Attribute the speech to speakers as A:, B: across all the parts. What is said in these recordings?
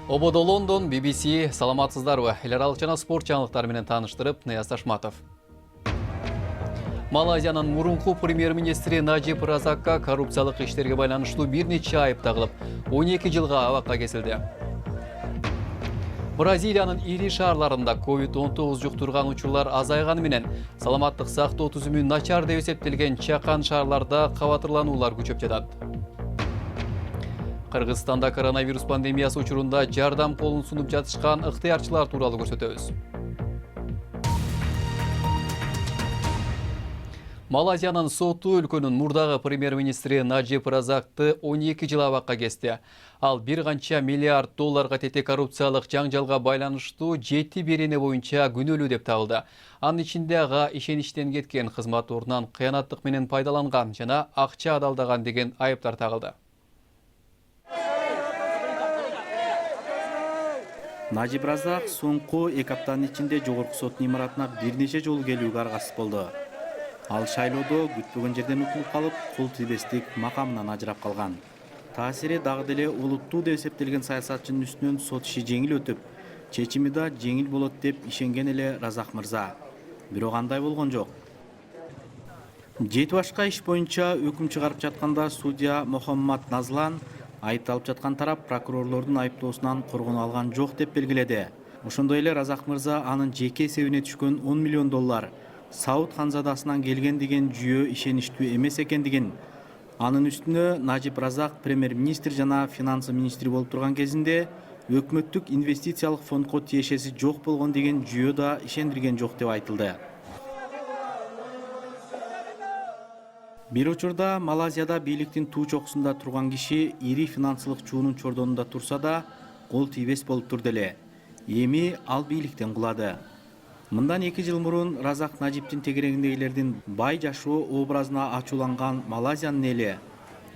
A: Ободо Лондон, BBC, саламатсыздарбы. Эл аралык жана спорт жаңылыктары менен тааныштырып, Нияз Ташматов. Малайзиянын мурунку премьер-министри Najib Razakка коррупциялык иштерге байланыштуу бир нече айып тагылып, 12 жылга абакка кесилди. Бразилиянын ири шаарларында COVID-19 жуктурган учурлар азайганы менен саламаттык сактоо түзүмү начар деп эсептелген чакан шаарларда кабатырлануулар күчөп жатат. Кыргызстанда коронавирус пандемиясы учурунда жардам колун сунуп жатышкан ыктыярчылар тууралуу көрсөтөбүз. Малайзиянын соту өлкөнүн мурдагы премьер-министри Najib Razakты 12 жыл абакка кести. Ал $1 миллиард тете коррупциялык жаңжалга байланыштуу 7 берене боюнча күнөөлүү деп табылды. Анын ичинде ага ишеничтен кеткен, кызмат ордунан кыянаттык менен пайдаланган жана акча адалдаган деген айыптар тагылды.
B: Najib Razak соңку 2 аптанын ичинде жогорку соттун имаратына бир нече жолу келүүгө аргасыз болду. Ал шайлоодо күтпөгөн жерден утулуп калып, кол тийбестик макамынан ажырап калган. Таасири дагы деле олуттуу деп эсептелген саясатчынын үстүнөн сот иши жеңил өтүп, чечими да жеңил болот деп ишенген эле Разак мырза. Бирок андай болгон жок. 7 башка иш боюнча өкүм чыгарып жатканда судья Мохаммад Назлан айыпталып жаткан тарап прокурорлордун айыптоосунан коргоно алган жок деп белгиледи. Ошондой эле Разак мырза анын жеке эсебине түшкөн $10 миллион Сауд ханзадасынан келген деген жүйө ишеничтүү эмес экендигин, анын үстүнө Najib Razak премьер-министр жана финансы министри болуп турган кезинде өкмөттүк инвестициялык фондко тиешеси жок болгон деген жүйө да ишендирген жок деп айтылды. Бир учурда Малайзияда бийликтин туу чокусунда турган киши ири финансылык чуунун чордонунда турса да, кол тийбес болуп турду эле. Эми ал бийликтен кулады. Мындан 2 жыл мурун Разак Najibтин тегерегиндегилердин бай жашоо образына ачууланган Малайзиянын эли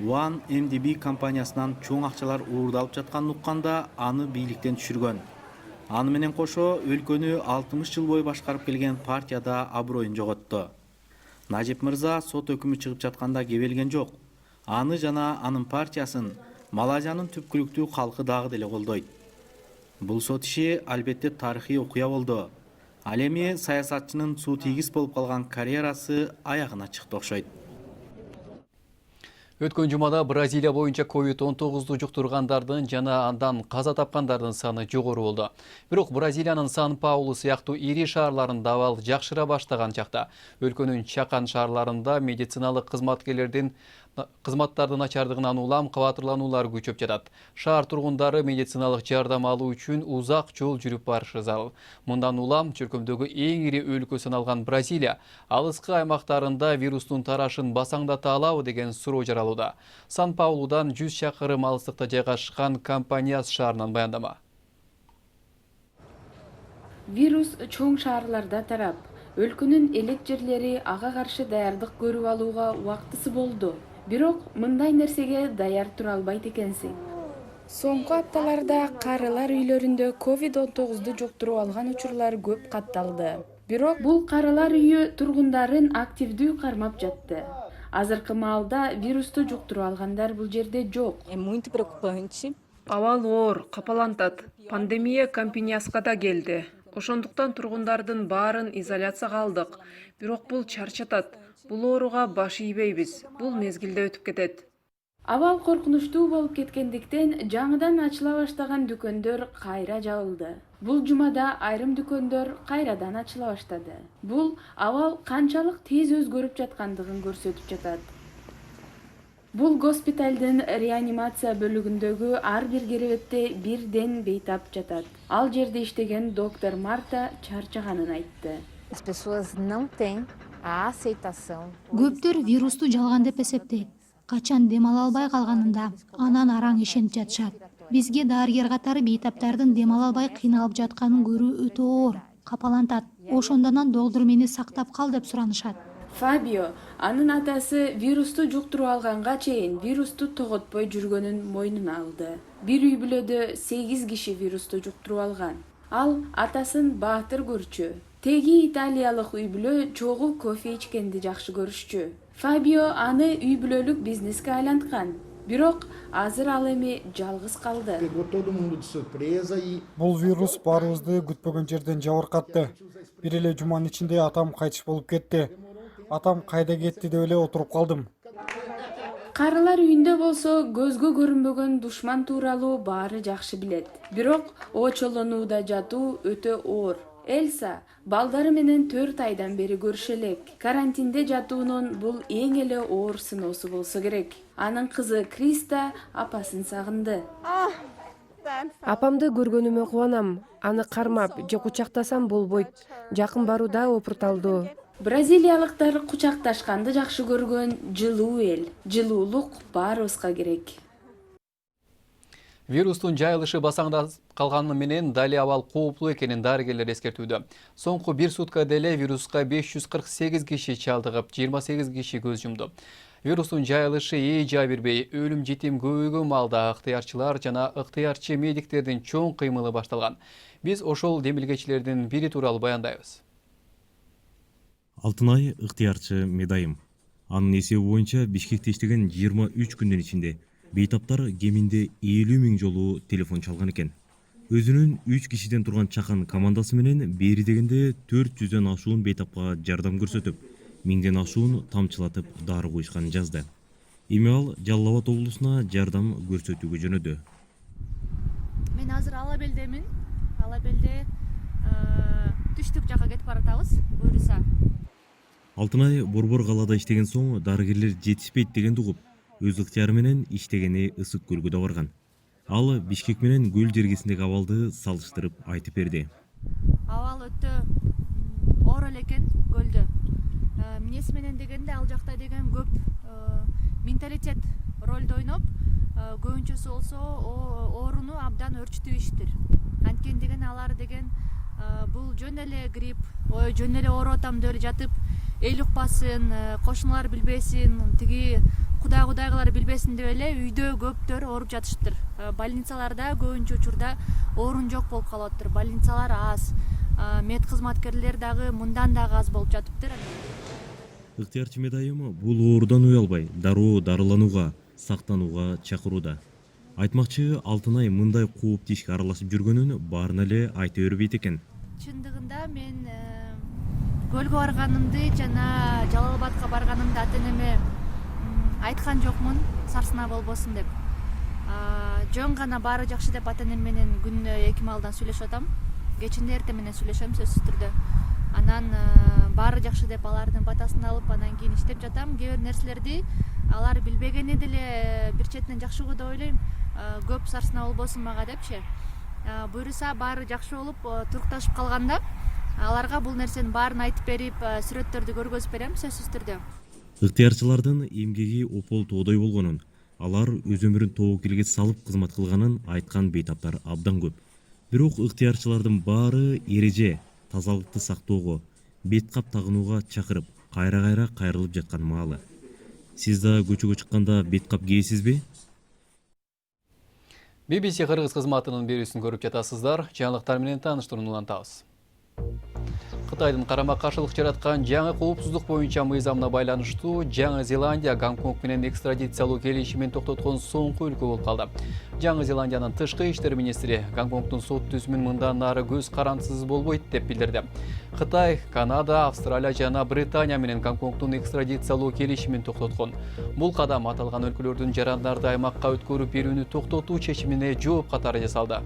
B: One MDB компаниясынан чоң акчалар уурдалып жатканын укканда аны бийликтен түшүргөн. Аны менен кошо өлкөнү 60 жыл бою башкарып келген партияда аброюн жоготту. Najib мырза сот өкүмү чыгып жатканда кебелген жок. Аны жана анын партиясын Малайзиянын түпкүлүктүү калкы дагы деле колдойт. Бул сот иши албетте тарыхый окуя болду. Ал эми саясатчынын суу тийгиз болуп калган карьерасы аягына чыкты окшойт.
A: Өткөн жумада Бразилия боюнча COVID-19 жуктургандардын жана андан каза тапкандардын саны жогору болду. Бирок Бразилиянын Сан-Паулу сыяктуу ири шаарларында абал жакшыра баштаган чакта өлкөнүн чакан шаарларында медициналык кызматтардын начардыгынан улам кабатырлануулар күчөп жатат. Шаар тургундары медициналык жардам алуу үчүн узак жол жүрүп барышы зарыл. Мындан улам чөлкөмдөгү эң ири өлкө саналган Бразилия алыскы аймактарында вирустун тарашын басаңдата алабы деген суроо жаралууда. Сан-Паулудан 100 чакырым алыстыкта жайгашкан Кампаньяс шаарынан баяндама.
C: Вирус чоң шаарларда тарап, өлкөнүн элек жерлери ага каршы даярдык көрүп алууга убактысы болду. Бирок мындай нерсеге даяр тура албайт экенсиң. Соңку апталарда карылар үйлөрүндө COVID-19 жуктуруп алган учурлар көп катталды. Бирок бул карылар үйү тургундарын активдүү кармап жатты. Азыркы маалда вирусту жуктуруп алгандар бул жерде жок.
D: Абал оор, капалантат. Пандемия Кампаньяска да келди. Ошондуктан тургундардын баарын изоляцияга алдык. Бирок бул чарчатат. Бул ооруга баш ийбейбиз. Бул мезгилде өтүп кетет.
C: Абал коркунучтуу болуп кеткендиктен жаңыдан ачыла баштаган дүкөндөр кайра жабылды. Бул жумада айрым дүкөндөр кайрадан ачыла баштады. Бул абал канчалык тез өзгөрүп жаткандыгын көрсөтүп жатат. Бул госпиталдын реанимация бөлүгүндөгү ар бир керебетте бирден бейтап жатат. Ал жерде иштеген доктор Марта чарчаганын айтты.
E: Көптөр вирусту жалган деп эсептейт. Качан дем ала албай калганында анан араң ишенип жатышат. Бизге дарыгер катары бейтаптардын дем ала албай кыйналып жатканын көрүү өтө оор, капалантат. Ошондон доктор мени сактап кал деп суранышат.
C: Фабио, анын атасы вирусту жуктуруп алганга чейин вирусту тоготпой жүргөнүн мойнуна алды. Бир үй бүлөдө 8 киши вирусту жуктуруп алган. Ал атасын баатыр көрчү. Теги италиялык үй бүлө чогуу кофе ичкенди жакшы көрүшчү. Фабио аны үй бүлөлүк бизнеске айланткан. Бирок азыр ал эми жалгыз калды.
F: Pegou todo mundo de surpresa e
G: Бул вирус баарыбызды күтпөгөн жерден жабыркатты. Бир эле жуманын ичинде атам кайтыш болуп кетти. Атам кайда кетти деп эле отуруп калдым.
C: Карылар үйүндө болсо көзгө көрүнбөгөн душман тууралуу баары жакшы билет. Бирок очолонууда жатуу өтө оор. Элса балдары менен 4 айдан бери көрүшө элек. Карантинде жатуунун бул эң эле оор сыноосу болсо керек. Анын кызы Криста апасын сагынды.
H: Апамды көргөнүмө кубанам. Аны кармап же кучактасам болбойт. Жакын баруу да опурталдуу.
C: Бразилиялыктар кучакташканды жакшы көргөн жылуу эл. Жылуулук баарыбызга керек.
A: Вирустун жайылышы басаңда калганы менен дали абал кооптуу экенин дарыгерлер эскертүүдө. Соңку 1 сутка деле вируска 548 киши чалдыгып, 28 киши көз жумду. Вирустун жайылышы эжа бербей, өлүм жетим көбөйгөн маалда ыктыярчылар жана ыктыярчы медиктердин чоң кыймылы башталган. Биз ошол демилгечилердин бири тууралуу баяндайбыз.
I: Алтынай ыктыярчы Медайым. Анын эсеби боюнча Бишкекте иштеген 23 күндүн ичинде бейтаптар кеминде 50 000 жолу телефон чалган экен. Өзүнүн 3 кишиден турган чакан командасы менен бери дегенде 400дөн ашуун бейтапка жардам көрсөтүп, 1000ден ашуун тамчылатып дары коюшканын жазды. Эми ал Жалал Абад облусуна жардам көрсөтүүгө жөнөдү.
J: Мен азыр Алабелдемин. Алабелде түштүк жака кетип баратабыз. Буюрса.
I: Алтынай Борбор калаада иштеген соң дарыгерлер жетишпейт дегенди угуп, өз ыктыяры менен иштегени ысык көлгө да барган. Ал Бишкек менен көл жергесиндеги абалды салыштырып айтып берди.
J: Абал өтө оор эле экен көлдө. Эмнеси менен дегенде ал жакта деген көп менталитет ролду ойноп, көбүнчөсү болсо ооруну абдан өрчүтүү иштир. Анткени деген алар деген бул жөн эле грипп, жөн эле ооруп атам деп эле жатып, эл укпасын, кошуналар билбесин, тиги кудайгылар билбесин деп эле үйдө көптөр ооруп жатыштыр. Больницаларда көбүнчө учурда орун жок болуп калыптыр. Больницалар аз. Мед кызматкерлер дагы мындан дагы аз болуп жатыптыр.
I: Ыктыярчы Медайым бул оорудан уялбай, дароо дарыланууга, сактанууга чакырууда. Айтмакчы, Алтынай мындай кооптуу ишке аралашып жүргөнүн баарына эле айта бербейт экен.
J: Чындыгында мен көлгө барганымды жана Жалал Абадка барганымды ата-энеме айткан жокмун, сарсына болбосун деп. Жөн гана баары жакшы деп ата-энем менен күнүнө 2 маалдан сүйлөшүп атам. Кечинде эртең менен сүйлөшөм сөзсүз түрдө. Анан баары жакшы деп алардын батасын алып, анан кийин иштеп жатам. Кээ бир нерселерди алар билбегени деле бир четинен жакшы го деп ойлойм. Көп сарсына болбосун мага депчи. Буюрса баары жакшы болуп, турукташып калганда аларга бул нерсенин баарын айтып берип, сүрөттөрдү көргөзүп берем сөзсүз түрдө.
I: Ыктыярчылардын эмгеги опол тоодой болгонун, алар өз өмүрүн тобокелге салып кызмат кылганын айткан бейтаптар абдан көп. Бирок ыктыярчылардын баары эреже, тазалыкты сактоого, бет кап тагынууга чакырып, кайра кайрылып жаткан маалы. Сиз да көчөгө чыкканда бет кап кийесизби?
A: BBC Кыргыз кызматынын берүүсүн көрүп жатасыздар. Жаңылыктар менен тааныштырууну улантабыз. Кытайдын карама-каршылык жараткан жаңы коопсуздук боюнча мыйзамына байланыштуу Жаңы Зеландия Гонконг менен экстрадициялоо келишимин токтоткон соңку өлкө болуп калды. Жаңы Зеландиянын тышкы иштер министри Гонконгдун сот түзүмүн мындан нары көз карандысыз болбойт деп билдирди. Кытай, Канада, Австралия жана Британия менен Гонконгдун экстрадициялоо келишимин токтоткон. Бул кадам аталган өлкөлөрдүн жарандарды аймакка өткөрүп берүүнү токтотуу чечимине жооп катары жасалды.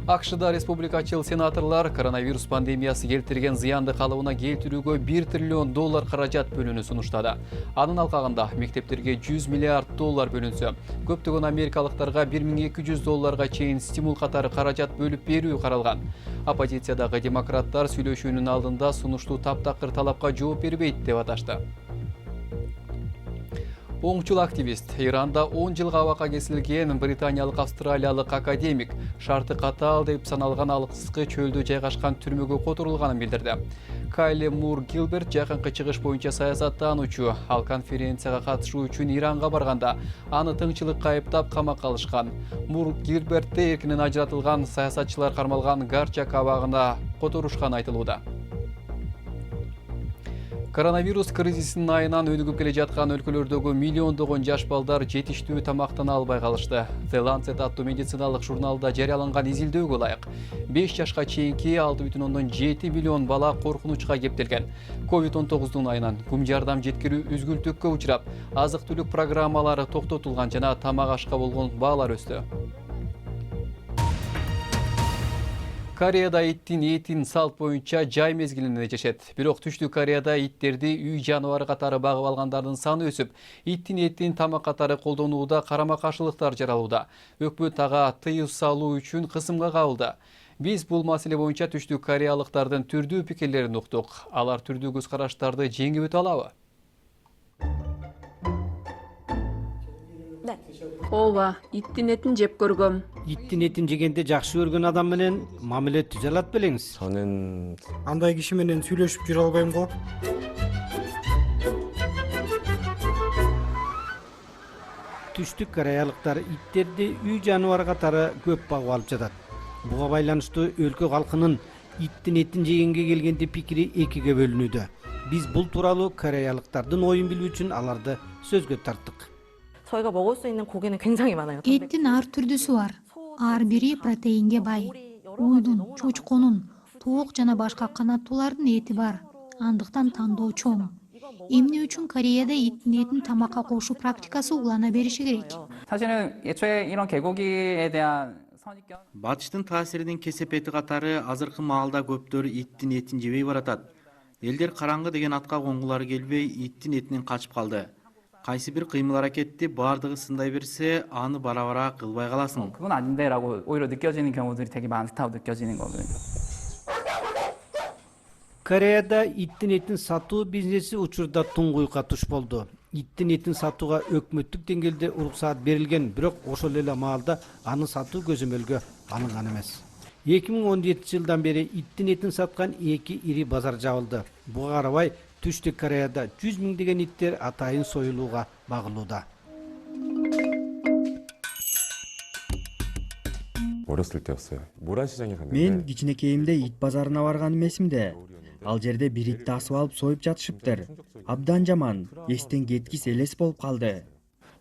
A: АКШда республикачыл сенаторлар коронавирус пандемиясы келтирген зыянды калыбына келтирүүгө $1 триллион каражат бөлүүнү сунуштады. Анын алкагында мектептерге $100 миллиард бөлүнсө, көптөгөн америкалыктарга $1200 чейин стимул катары каражат бөлүп берүү каралган. Оппозициядагы демократтар сүйлөшүүнүн алдында сунуштуу таптакыр талапка жооп бербейт деп аташты. Оңчул активист Иранда 10 жылга абакка кесилген британиялык австралиялык академик шарты катаал деп саналган алыскы чөлдө жайгашкан түрмөгө которулганын билдирди. Кайли Мур Гилберт жакынкы чыгыш боюнча саясаттануучу, ал конференцияга катышуу үчүн Иранга барганда аны тыңчылыкка айыптап камакка алышкан. Мур Гилбертте эркинен ажыратылган саясатчылар кармалган Гарчак абагына которушканы айтылууда. Коронавирус кризисинин айынан өнүгүп келе жаткан өлкөлөрдөгү миллиондогон жаш балдар жетиштүү тамактана албай калышты. The Lancet аттуу медициналык журналда жарыяланган изилдөөгө ылайык 5 жашка чейинки 6,7 миллион бала коркунучка кептелген. COVID-19 айынан кум жардам жеткирүү үзгүлтүккө учурап, азык-түлүк программалары токтотулган жана тамак ашка болгон баалар өстү. Кореяда иттин этин салт боюнча жай мезгилинде жешет. Бирок Түштүк Кореяда иттерди үй жаныбары катары багып алгандардын саны өсүп, иттин этин тамак катары колдонууда карама-каршылыктар жаралууда. Өкмөт ага тыюу салуу үчүн кысымга кабылды. Биз бул маселе боюнча Түштүк кореялыктардын түрдүү пикирлерин уктук. Алар түрдүү көз караштарды жеңип өтө алабы?
D: ооба, иттин этин жеп көргөм.
K: Иттин этин жегенде жакшы көргөн адам менен мамиле түзө алат белеңиз?
G: Андай киши менен сүйлөшүп жүрө албайм го.
K: Түштүк кореялыктар иттерди үй жаныбары катары көп багып алып жатат. Буга байланыштуу өлкө калкынын иттин этин жегенге келгенде пикири экиге бөлүнүүдө. Биз бул тууралуу кореялыктардын оюн билүү үчүн аларды сөзгө тарттык.
L: 저희가 먹을 수 있는 고기는 굉장히 많아요.
E: Эттин ар түрдүүсү бар. Ар бири протеинге бай. Уйдун, чочконун, тоок жана башка канаттуулардын эти бар. Андыктан тандоо чоң. Эмне үчүн Кореяда иттин этин тамакка кошуу практикасы улана бериши керек.
M: 사실은 애초에 이런 개고기에 대한 선입견
B: Батыштын таасиринин кесепети катары азыркы маалда көптөр иттин этин жебей баратат. Элдер караңгы деген атка конгулары келбей иттин этинен качып калды. Кайсы бир кыймыл аракетти баардыгы сындай берсе, аны бара-бара кылбай каласың.
M: 그건 아닌데라고 오히려 느껴지는 경우들이 되게 많다고 느껴지는 거거든요.
K: Кореяда иттин этин сатуу бизнеси учурда туңгуйукка туш болду. Иттин этин сатууга өкмөттүк деңгээлде уруксаат берилген, бирок ошол эле маалда аны сатуу көзөмөлгө алынган эмес. 2017 жылдан бери иттин этин саткан 2 ири базар жабылды. Буга карабай Түштүк Кореяда 100 миңдеген иттер атайын союлууга багылууда.
N: Мен кичинекейимде ит базарына барганым эсимде. Ал жерде бир итти асып алып союп жатышыптыр. Абдан жаман, эстен кеткис элес болуп калды.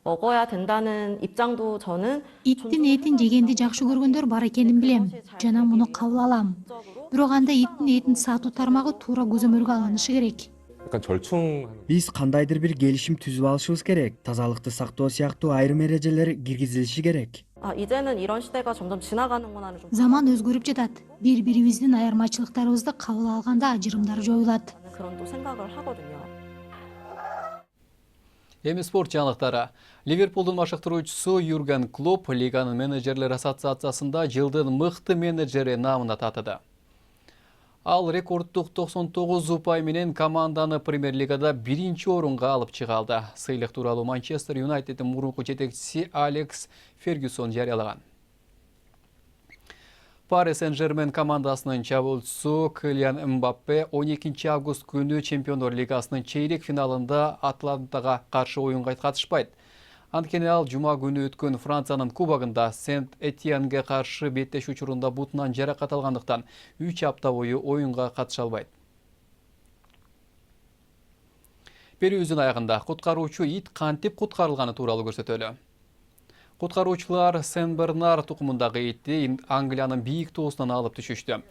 L: 먹어야 된다는 입장도 저는
E: Иттин этин жегенди жакшы көргөндөр бар экенин билем жана муну кабыл алам. Бирок анда иттин этин сатуу тармагы туура көзөмөлгө алынышы керек.
N: Биз кандайдыр бир келишим түзүп алышыбыз керек. Тазалыкты сактоо сыяктуу айрым эрежелер киргизилиши керек.
L: 이제는 이런 시대가 점점 지나가는구나는 좀
E: Заман өзгөрүп жатат. Бири-бирибиздин айырмачылыктарыбызды кабыл алганда ажырымдар жоюлат.
L: 그런 또 생각을 하거든요.
A: Эми спорт жаңылыктары. Ливерпулдун машыктыруучусу Юрген Клоп Лиганын менеджерлер ассоциациясында жылдын мыкты менеджери наамына татыды. Ал рекордтук 99 упай менен команданы Премьер-лигада 1-орунга алып чыга алды. Сыйлык тууралуу Манчестер Юнайтеддин мурунку жетекчиси Алекс Фергюсон жарыялаган. Paris Saint-Germain командасынын чабуулчусу Килиан Мбаппе 12 август күнү Чемпиондор лигасынын чейрек финалында Атлантага каршы оюнга катышпайт. Анткени ал жума күнү өткөн Франциянын кубогунда Сент-Этьенге каршы беттеш учурунда бутунан жаракат алгандыктан 3 апта бою оюнга катыша албайт. Берүүбүздүн аягында куткаруучу ит кантип куткарылганы тууралуу көрсөтөлү. Куткаруучулар Сен-Бернар тукумундагы итти Англиянын бийик тоосунан алып түшүштү.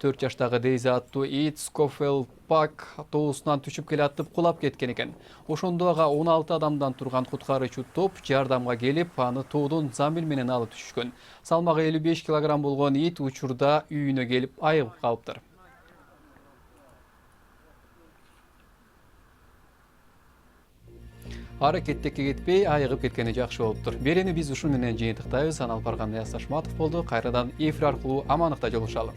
A: 4 жаштагы Дейзи аттуу ит Скофелл Пак тоосунан түшүп келатып кулап кеткен экен. Ошондо ага 16 адамдан турган куткаруучу топ жардамга келип, аны тоодон замил менен алып түшүшкөн. Салмагы 55 килограмм болгон ит учурда үйүнө келип айыгып калыптыр. Аракеттекке кетпей, айыгып кеткени жакшы болуптур. Берени биз ушун менен жыйынтыктайбыз. Анал Барган Ясташматов болду. Кайрадан эфир аркылуу амандыкта жолугушалы.